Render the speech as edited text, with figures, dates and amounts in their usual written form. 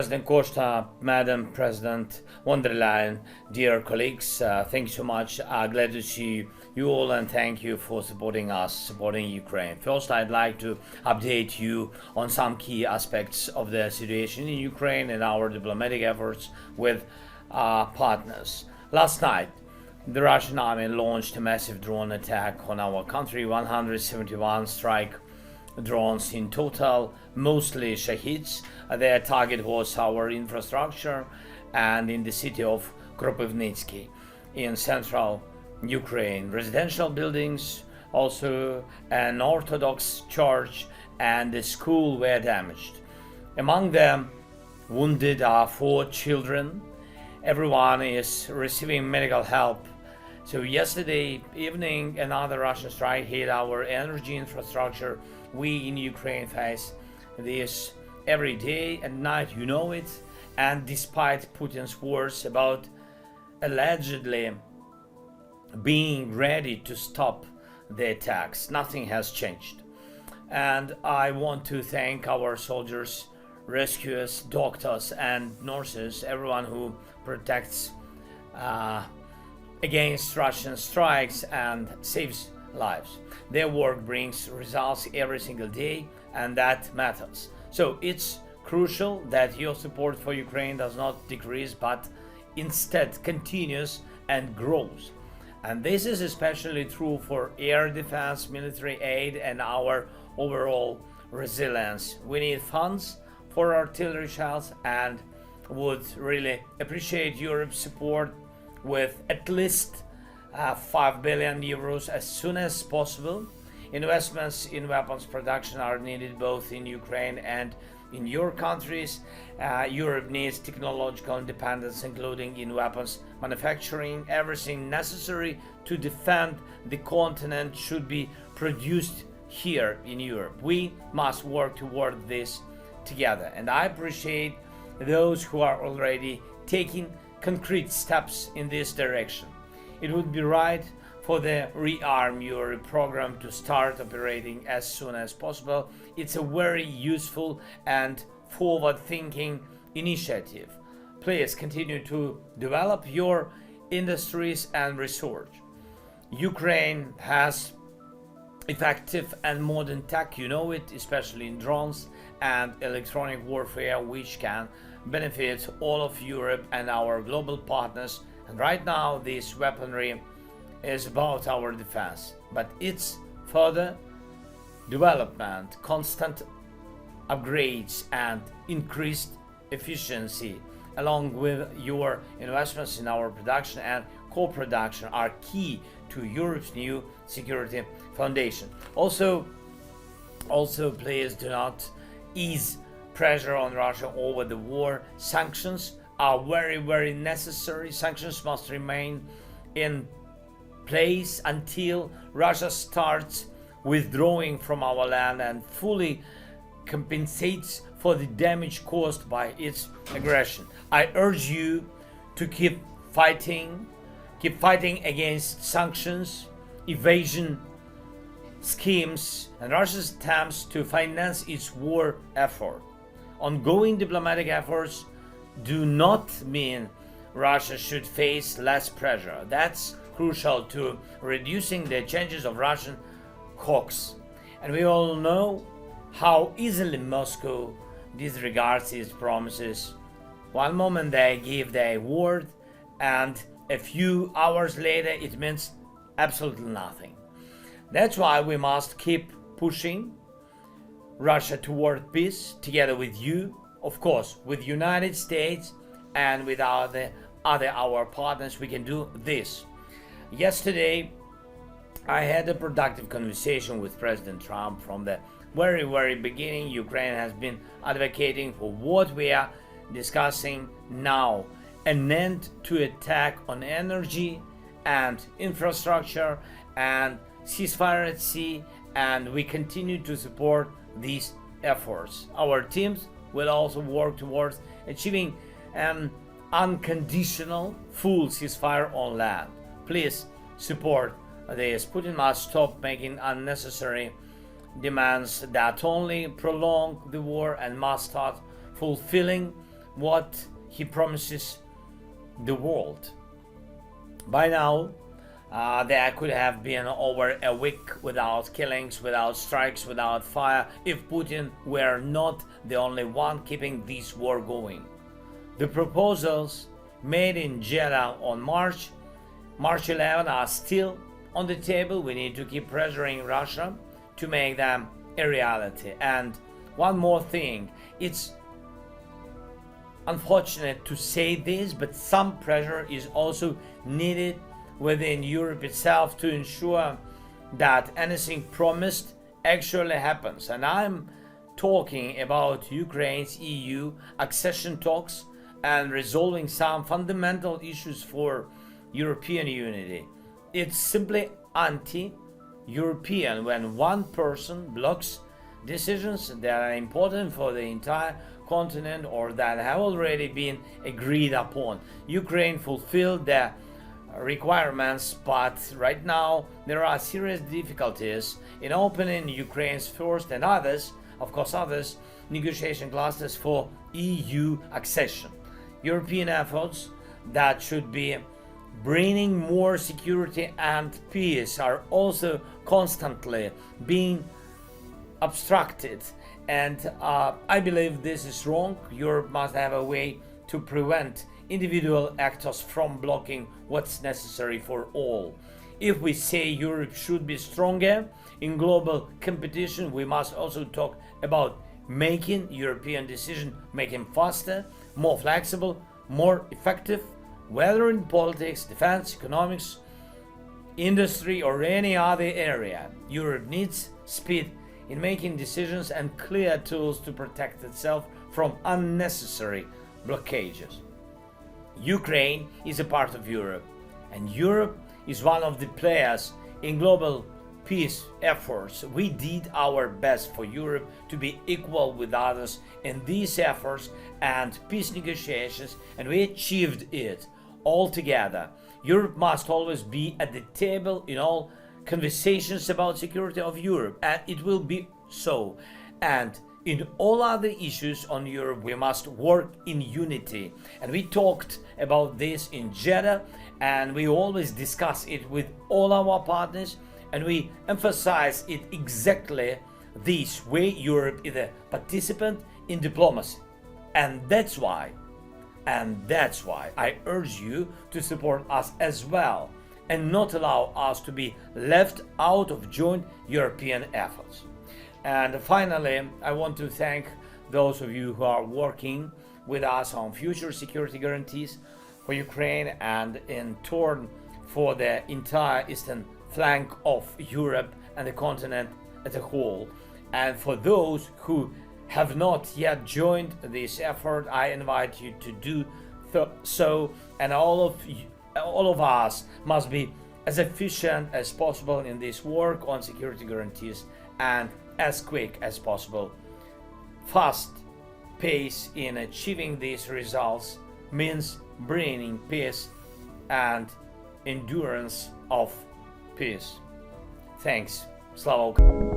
President Costa, Madam President von der Leyen, dear colleagues, thank you so much. Glad to see you all, and thank you for supporting us, supporting Ukraine. First, I'd like to update you on some key aspects of the situation in Ukraine and our diplomatic efforts with partners. Last night, the Russian army launched a massive drone attack on our country, 171 strike drones in total, mostly Shahids. Their target was our infrastructure and in the city of Kropivnitsky in central Ukraine. Residential buildings, also an Orthodox church and a school were damaged. Among them wounded are 4 children. Everyone is receiving medical help. So yesterday evening, another Russian strike hit our energy infrastructure. We in Ukraine face this every day and night, you know it. And despite Putin's words about allegedly being ready to stop the attacks, nothing has changed. And I want to thank our soldiers, rescuers, doctors and nurses, everyone who protects against Russian strikes and saves lives. Their work brings results every single day, and that matters. So it's crucial that your support for Ukraine does not decrease, but instead continues and grows. And this is especially true for air defense, military aid, and our overall resilience. We need funds for artillery shells and would really appreciate Europe's support with at least 5 billion euros as soon as possible. Investments in weapons production are needed both in Ukraine and in your countries. Europe needs technological independence, including in weapons manufacturing. Everything necessary to defend the continent should be produced here in Europe. We must work toward this together, and I appreciate those who are already taking concrete steps in this direction. It would be right for the Rearm Europe program to start operating as soon as possible. It's a very useful and forward-thinking initiative. Please continue to develop your industries and research. Ukraine has effective and modern tech, you know it, especially in drones and electronic warfare, which can benefit all of Europe and our global partners. And right now this weaponry is about our defense, but its further development, constant upgrades and increased efficiency, along with your investments in our production and co-production, are key to Europe's new security foundation. Also please do not ease pressure on Russia over the war. Sanctions are very necessary. Sanctions must remain in place until Russia starts withdrawing from our land and fully compensates for the damage caused by its aggression. I urge you to keep fighting against sanctions, evasion schemes, and Russia's attempts to finance its war effort. Ongoing diplomatic efforts do not mean Russia should face less pressure. That's crucial to reducing the chances of Russian hawks. And we all know how easily Moscow disregards its promises. One moment they give their word, and a few hours later it means absolutely nothing. That's why we must keep pushing Russia toward peace together with you, of course, with United States and with our partners. We can do this. Yesterday, I had a productive conversation with President Trump. From the very beginning, Ukraine has been advocating for what we are discussing now: an end to attack on energy and infrastructure and ceasefire at sea, and we continue to support these efforts. Our teams will also work towards achieving an unconditional full ceasefire on land. Please support this. Putin must stop making unnecessary demands that only prolong the war and must start fulfilling what he promises the world. By now, there could have been over a week without killings, without strikes, without fire, if Putin were not the only one keeping this war going. The proposals made in Jeddah on March 11 are still on the table. We need to keep pressuring Russia to make them a reality. And one more thing, it's unfortunate to say this, but some pressure is also needed within Europe itself to ensure that anything promised actually happens. And I'm talking about Ukraine's EU accession talks and resolving some fundamental issues for European unity. It's simply anti-European when one person blocks decisions that are important for the entire continent or that have already been agreed upon. Ukraine fulfilled their requirements, but right now there are serious difficulties in opening Ukraine's first and others negotiation clusters for EU accession. European efforts that should be bringing more security and peace are also constantly being obstructed, and I believe this is wrong. Europe must have a way to prevent individual actors from blocking what's necessary for all. If we say Europe should be stronger in global competition, we must also talk about making European decision making faster, more flexible, more effective, whether in politics, defense, economics, industry, or any other area. Europe needs speed in making decisions and clear tools to protect itself from unnecessary blockages. Ukraine is a part of Europe, and Europe is one of the players in global peace efforts. We did our best for Europe to be equal with others in these efforts and peace negotiations, and we achieved it all together. Europe must always be at the table in all conversations about security of Europe, and it will be so. And in all other issues on Europe, we must work in unity. And we talked about this in Jeddah, and we always discuss it with all our partners, and we emphasize it exactly this way. Europe is a participant in diplomacy. And that's why I urge you to support us as well and not allow us to be left out of joint European efforts. And finally, I want to thank those of you who are working with us on future security guarantees for Ukraine and in turn for the entire eastern flank of Europe and the continent as a whole. And for those who have not yet joined this effort, I invite you to do so, and all of us must be as efficient as possible in this work on security guarantees and as quick as possible. Fast pace in achieving these results means bringing peace and endurance of peace. Thanks. Slava Ukraini.